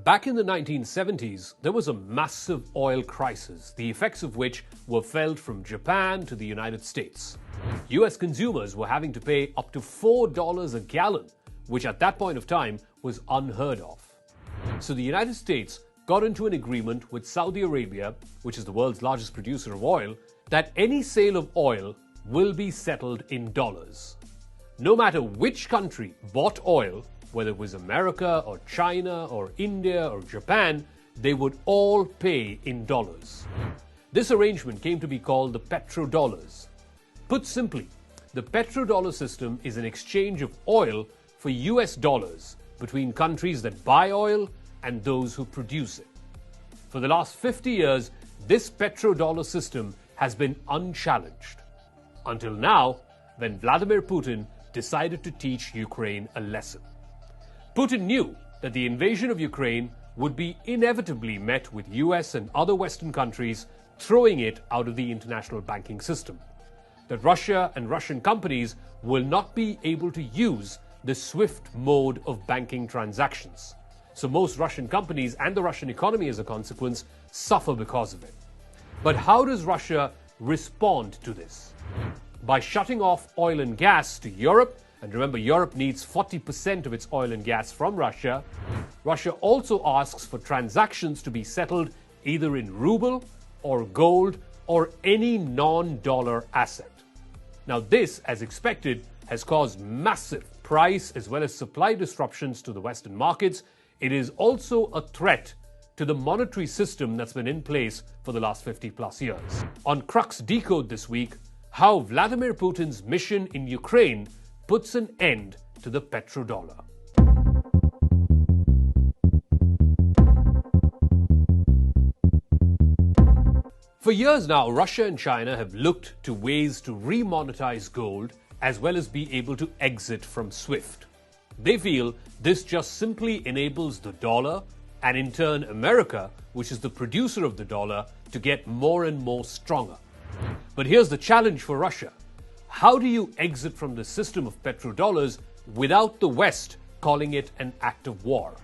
Back in the 1970s, there was a massive oil crisis, the effects of which were felt from Japan to the United States. US consumers were having to pay up to $4 a gallon, which at that point of time was unheard of. So the United States got into an agreement with Saudi Arabia, which is the world's largest producer of oil, that any sale of oil will be settled in dollars. No matter which country bought oil, whether it was America or China or India or Japan, they would all pay in dollars. This arrangement came to be called the petrodollars. Put simply, the petrodollar system is an exchange of oil for US dollars between countries that buy oil and those who produce it. For the last 50 years, this petrodollar system has been unchallenged. Until now, when Vladimir Putin decided to teach Ukraine a lesson. Putin knew that the invasion of Ukraine would be inevitably met with US and other Western countries throwing it out of the international banking system. That Russia and Russian companies will not be able to use the SWIFT mode of banking transactions. So most Russian companies and the Russian economy as a consequence suffer because of it. But how does Russia respond to this? By shutting off oil and gas to Europe, and remember Europe needs 40% of its oil and gas from Russia, Russia also asks for transactions to be settled either in ruble or gold or any non-dollar asset. Now this, as expected, has caused massive price as well as supply disruptions to the Western markets. It is also a threat to the monetary system that's been in place for the last 50 plus years. On Crux Decode this week, how Vladimir Putin's mission in Ukraine puts an end to the petrodollar. For years now, Russia and China have looked to ways to remonetize gold as well as be able to exit from SWIFT. They feel this just simply enables the dollar and in turn America, which is the producer of the dollar, to get more and more stronger. But here's the challenge for Russia. How do you exit from the system of petrodollars without the West calling it an act of war?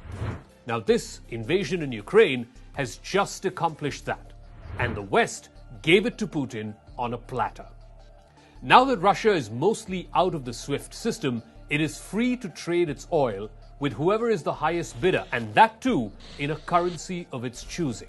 Now this invasion in Ukraine has just accomplished that, and the West gave it to Putin on a platter. Now that Russia is mostly out of the SWIFT system, it is free to trade its oil with whoever is the highest bidder, and that too in a currency of its choosing.